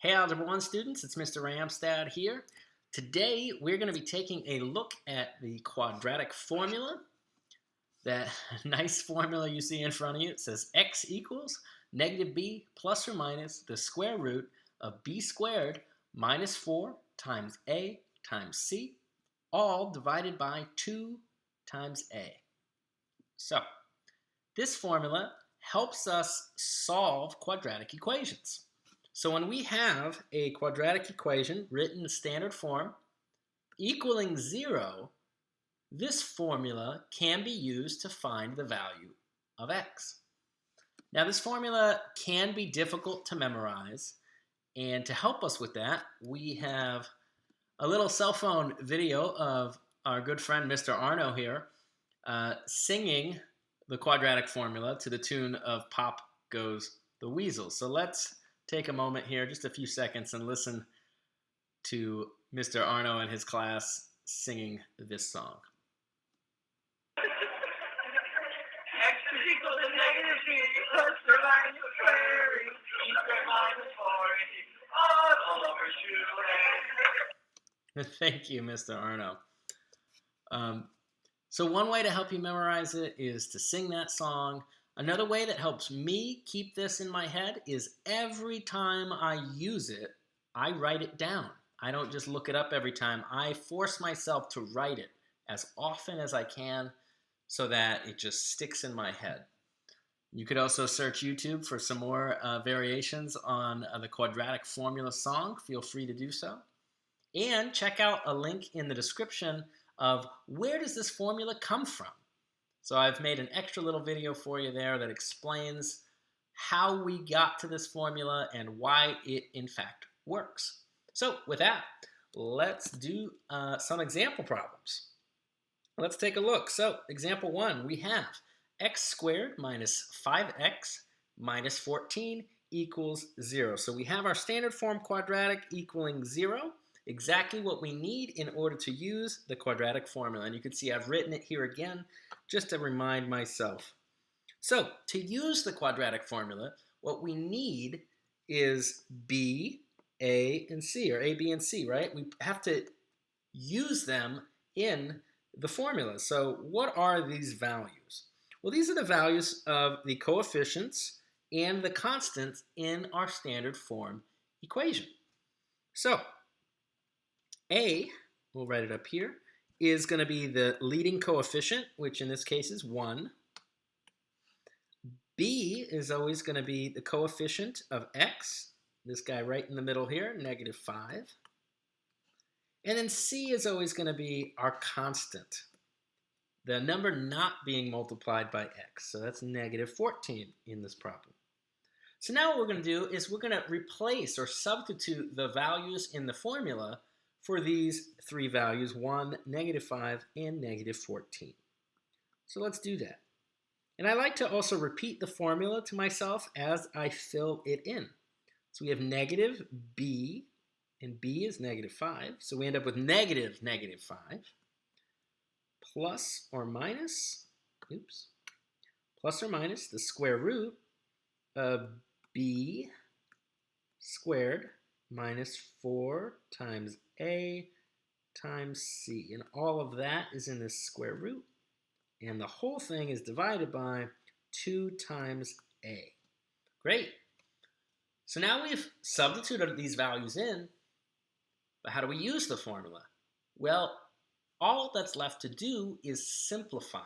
Hey Algebra 1 students, it's Mr. Ramstad here. Today we're going to be taking a look at the quadratic formula. That nice formula you see in front of you. It says x equals negative b plus or minus the square root of b squared minus 4 times a times c, all divided by 2 times a. So this formula helps us solve quadratic equations. So when we have a quadratic equation written in standard form equaling 0, this formula can be used to find the value of x. Now this formula can be difficult to memorize, and to help us with that, we have a little cell phone video of our good friend Mr. Arno here singing the quadratic formula to the tune of Pop Goes the Weasel. So let's take a moment here, just a few seconds, and listen to Mr. Arno and his class singing this song. X is equal to negative b plus or minus square root b squared minus 4 all over 2a. Thank you, Mr. Arno. So one way to help you memorize it is to sing that song. Another way that helps me keep this in my head is every time I use it, I write it down. I don't just look it up every time. I force myself to write it as often as I can so that it just sticks in my head. You could also search YouTube for some more variations on the quadratic formula song. Feel free to do so. And check out a link in the description of where does this formula come from. So I've made an extra little video for you there that explains how we got to this formula and why it in fact works. So with that, let's do some example problems. Let's take a look. So example 1, we have x squared minus 5x minus 14 equals 0. So we have our standard form quadratic equaling 0. Exactly what we need in order to use the quadratic formula. And you can see I've written it here again just to remind myself. So to use the quadratic formula, what we need is b, a, and c, or a, b, and c, right? We have to use them in the formula. So what are these values? Well, these are the values of the coefficients and the constants in our standard form equation. So a, we'll write it up here, is going to be the leading coefficient, which in this case is 1. B is always going to be the coefficient of x, this guy right in the middle here, negative 5. And then c is always going to be our constant, the number not being multiplied by x. So that's negative 14 in this problem. So now what we're going to do is we're going to replace or substitute the values in the formula for these three values, 1, negative 5, and negative 14. So let's do that. And I like to also repeat the formula to myself as I fill it in. So we have negative b, and b is negative 5. So we end up with negative 5, plus or minus the square root of b squared minus 4 times a times c. And all of that is in this square root. And the whole thing is divided by 2 times a. Great. So now we've substituted these values in, but how do we use the formula? Well, all that's left to do is simplify.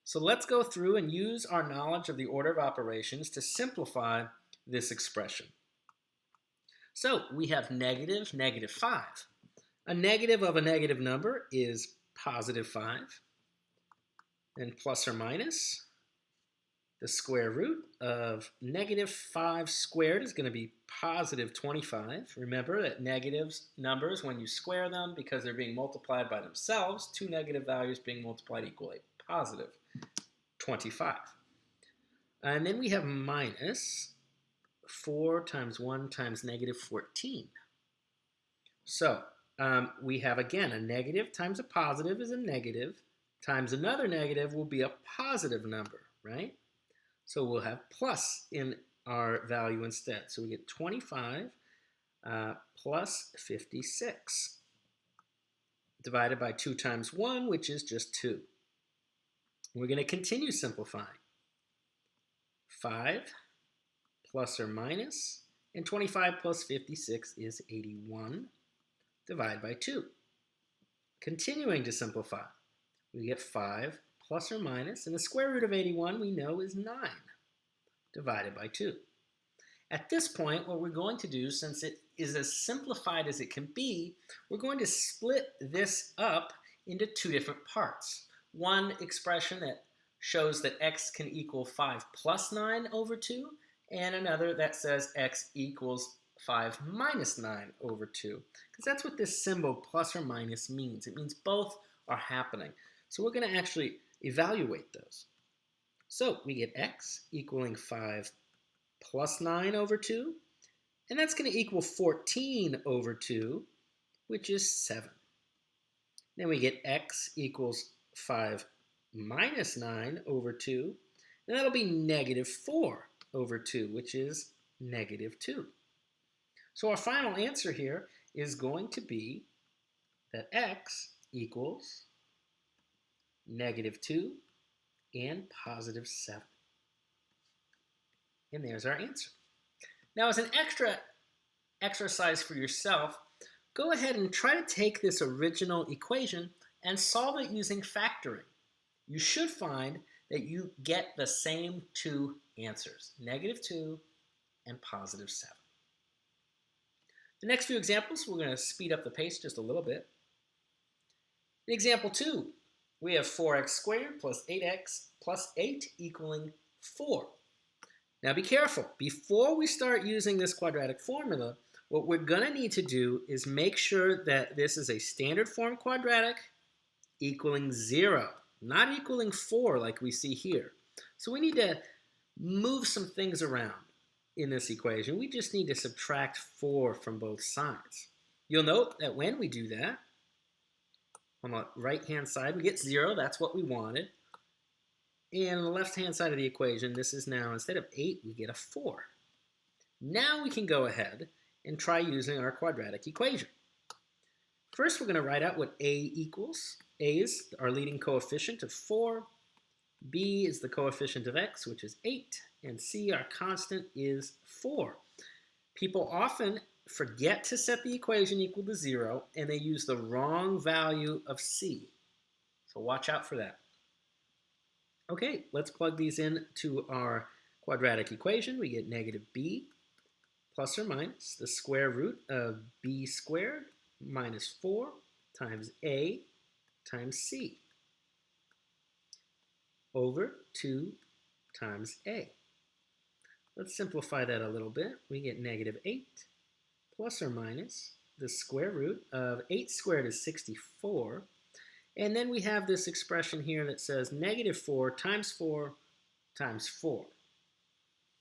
So let's go through and use our knowledge of the order of operations to simplify this expression. So we have negative 5. A negative of a negative number is positive 5. And plus or minus the square root of negative 5 squared is going to be positive 25. Remember that negatives numbers, when you square them, because they're being multiplied by themselves, two negative values being multiplied equal a positive 25. And then we have minus 4 times 1 times negative 14. So we have, again, a negative times a positive is a negative, times another negative will be a positive number, right? So we'll have plus in our value instead. So we get 25 plus 56 divided by 2 times 1, which is just 2. We're going to continue simplifying. 5 plus or minus, and 25 plus 56 is 81. Divide by 2. Continuing to simplify, we get 5 plus or minus, and the square root of 81 we know is 9. Divided by 2. At this point, what we're going to do, since it is as simplified as it can be, we're going to split this up into two different parts. One expression that shows that x can equal 5 plus 9 over 2, and another that says x equals 5 minus 9 over 2. Because that's what this symbol plus or minus means. It means both are happening. So we're going to actually evaluate those. So we get x equaling 5 plus 9 over 2, and that's going to equal 14 over 2, which is 7. Then we get x equals 5 minus 9 over 2, and that'll be negative 4 over 2, which is negative 2. So our final answer here is going to be that x equals negative 2 and positive 7. And there's our answer. Now, as an extra exercise for yourself, go ahead and try to take this original equation and solve it using factoring. You should find that you get the same two answers, negative 2 and positive 7. The next few examples, we're going to speed up the pace just a little bit. In example 2, we have 4x squared plus 8x plus 8 equaling 4. Now be careful. Before we start using this quadratic formula, what we're going to need to do is make sure that this is a standard form quadratic equaling 0, not equaling 4 like we see here. So we need to move some things around in this equation. We just need to subtract 4 from both sides. You'll note that when we do that, on the right-hand side, we get 0. That's what we wanted. And on the left-hand side of the equation, this is now, instead of 8, we get a 4. Now we can go ahead and try using our quadratic equation. First, we're going to write out what a equals. A is our leading coefficient of 4. B is the coefficient of x, which is 8. And C, our constant, is 4. People often forget to set the equation equal to 0, and they use the wrong value of C. So watch out for that. Okay, let's plug these in to our quadratic equation. We get negative b plus or minus the square root of b squared minus 4 times a times c over 2 times a. Let's simplify that a little bit. We get negative 8 plus or minus the square root of 8 squared is 64. And then we have this expression here that says negative 4 times 4 times 4,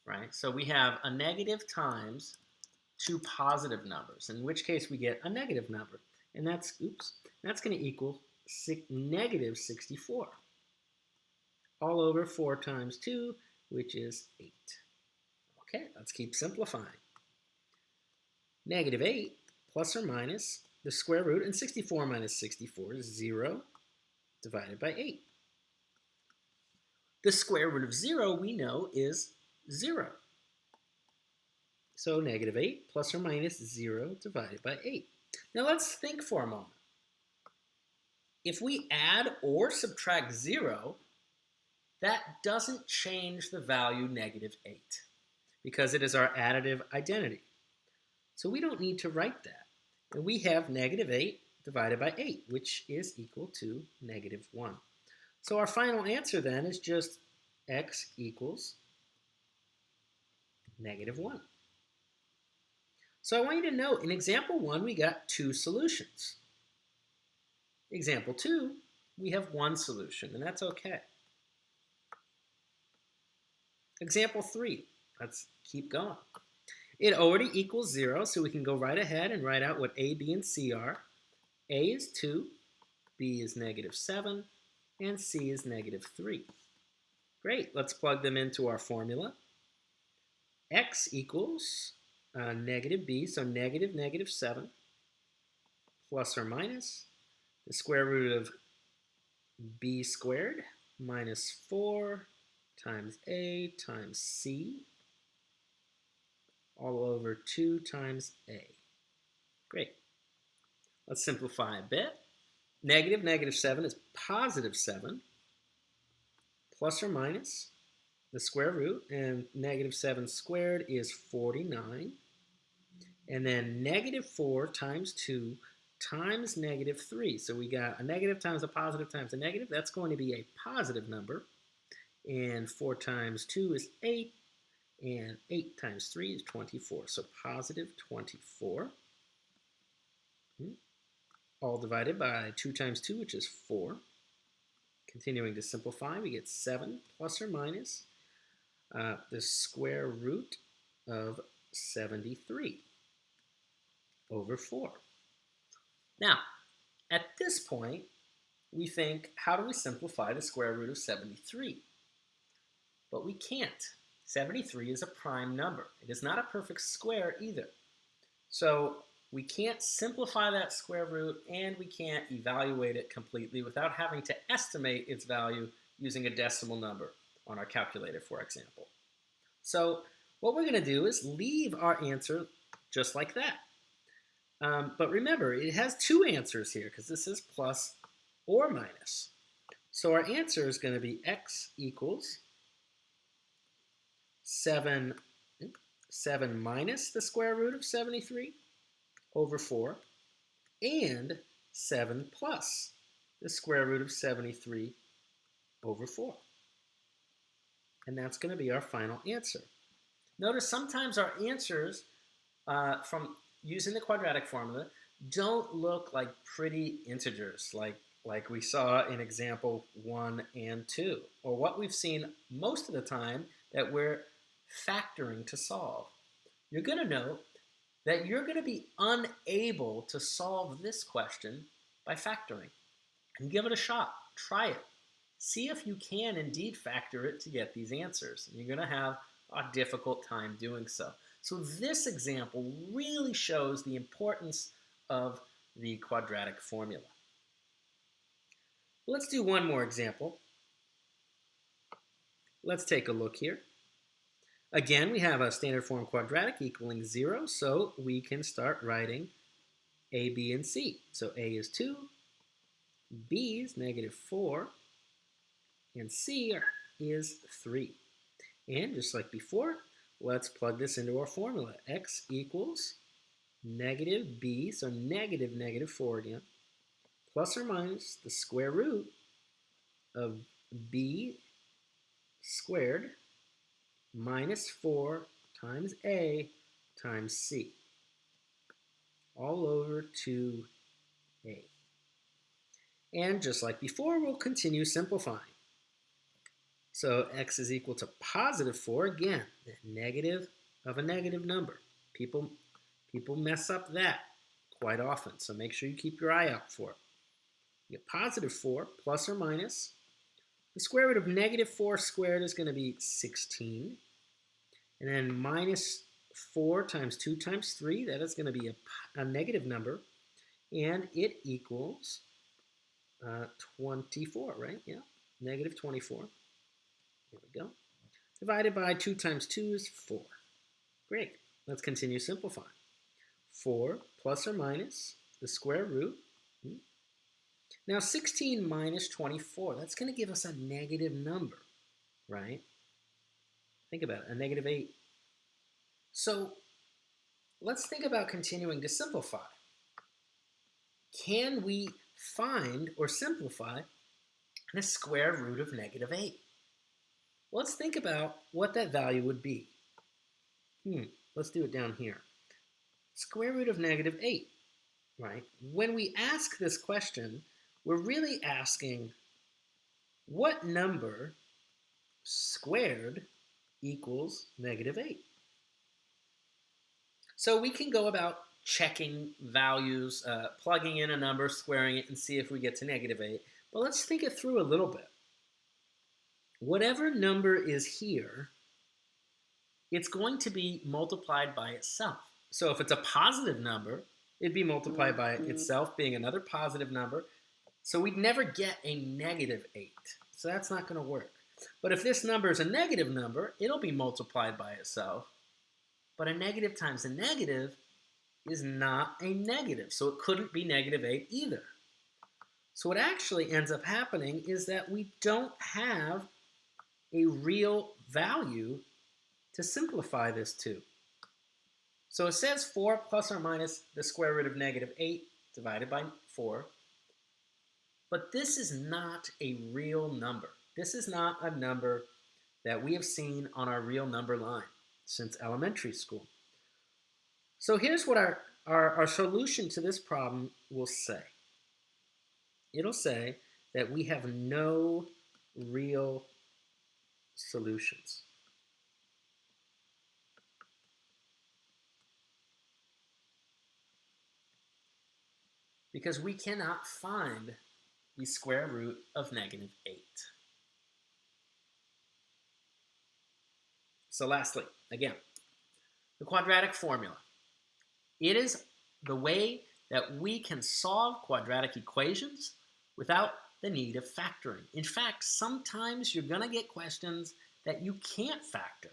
right? So we have a negative times two positive numbers, in which case we get a negative number. And that's going to equal negative 64. All over 4 times 2, which is 8. Okay, let's keep simplifying. Negative 8 plus or minus the square root, and 64 minus 64 is 0 divided by 8. The square root of 0 we know is 0. So negative 8 plus or minus 0 divided by 8. Now let's think for a moment. If we add or subtract 0, that doesn't change the value negative 8 because it is our additive identity. So we don't need to write that. And we have negative 8 divided by 8, which is equal to negative 1. So our final answer then is just x equals negative 1. So I want you to note, in example 1, we got 2 solutions. Example 2, we have 1 solution, and that's okay. Example 3, let's keep going. It already equals 0, so we can go right ahead and write out what a, b, and c are. A is 2, b is negative 7, and c is negative 3. Great, let's plug them into our formula. X equals negative b, so negative negative 7, plus or minus the square root of b squared minus 4 times a times c all over 2 times a. Great. Let's simplify a bit. Negative negative 7 is positive 7, plus or minus the square root, and negative 7 squared is 49. And then negative 4 times 2 times negative 3. So we got a negative times a positive times a negative. That's going to be a positive number. And 4 times 2 is 8. And 8 times 3 is 24. So positive 24. All divided by 2 times 2, which is 4. Continuing to simplify, we get 7 plus or minus the square root of 73 over 4. Now, at this point, we think, how do we simplify the square root of 73? But we can't. 73 is a prime number. It is not a perfect square either. So we can't simplify that square root, and we can't evaluate it completely without having to estimate its value using a decimal number on our calculator, for example. So what we're going to do is leave our answer just like that. But remember, it has two answers here because this is plus or minus. So our answer is going to be x equals 7 minus the square root of 73 over 4, and 7 plus the square root of 73 over 4. And that's going to be our final answer. Notice sometimes our answers from using the quadratic formula don't look like pretty integers like we saw in example 1 and 2, or what we've seen most of the time that we're factoring to solve. You're going to note that you're going to be unable to solve this question by factoring. And give it a shot. Try it. See if you can indeed factor it to get these answers. And you're going to have a difficult time doing so. So this example really shows the importance of the quadratic formula. Let's do one more example. Let's take a look here. Again, we have a standard form quadratic equaling 0, so we can start writing a, b, and c. So a is 2, b is negative 4, and c is 3. And just like before, let's plug this into our formula. X equals negative b, so negative negative 4 again, plus or minus the square root of b squared minus 4 times a times c, all over 2a. And just like before, we'll continue simplifying. So x is equal to positive 4. Again, the negative of a negative number. People mess up that quite often, so make sure you keep your eye out for it. You get positive 4 plus or minus. The square root of negative 4 squared is going to be 16. And then minus 4 times 2 times 3, that is going to be a negative number. And it equals 24, right? Yeah, negative 24. There we go. Divided by 2 times 2 is 4. Great. Let's continue simplifying. 4 plus or minus the square root. Now 16 minus 24, that's going to give us a negative number, right? Think about it, a negative 8. So let's think about continuing to simplify. Can we find or simplify the square root of negative 8? Let's think about what that value would be. Let's do it down here. Square root of negative 8, right? When we ask this question, we're really asking what number squared equals negative 8. So we can go about checking values, plugging in a number, squaring it, and see if we get to negative 8. But let's think it through a little bit. Whatever number is here it's going to be multiplied by itself. So if it's a positive number, it'd be multiplied by itself being another positive number. So we'd never get a negative 8. So that's not going to work. But if this number is a negative number, it'll be multiplied by itself. But a negative times a negative is not a negative. So it couldn't be negative 8 either. So what actually ends up happening is that we don't have a real value to simplify this to. So it says 4 plus or minus the square root of negative 8 divided by 4. But this is not a real number. This is not a number that we have seen on our real number line since elementary school. So here's what our solution to this problem will say. It'll say that we have no real solutions. Because we cannot find the square root of negative 8. So lastly, again, the quadratic formula. It is the way that we can solve quadratic equations without the need of factoring. In fact, sometimes you're going to get questions that you can't factor,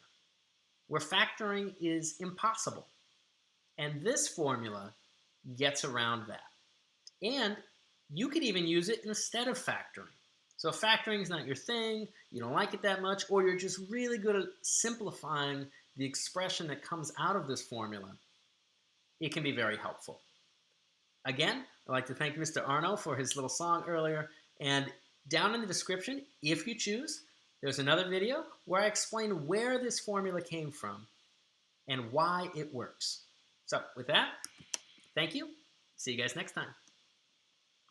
where factoring is impossible. And this formula gets around that. And you could even use it instead of factoring. So if factoring is not your thing, you don't like it that much, or you're just really good at simplifying the expression that comes out of this formula, it can be very helpful. Again, I'd like to thank Mr. Arno for his little song earlier. And down in the description, if you choose, there's another video where I explain where this formula came from and why it works. So with that, thank you. See you guys next time.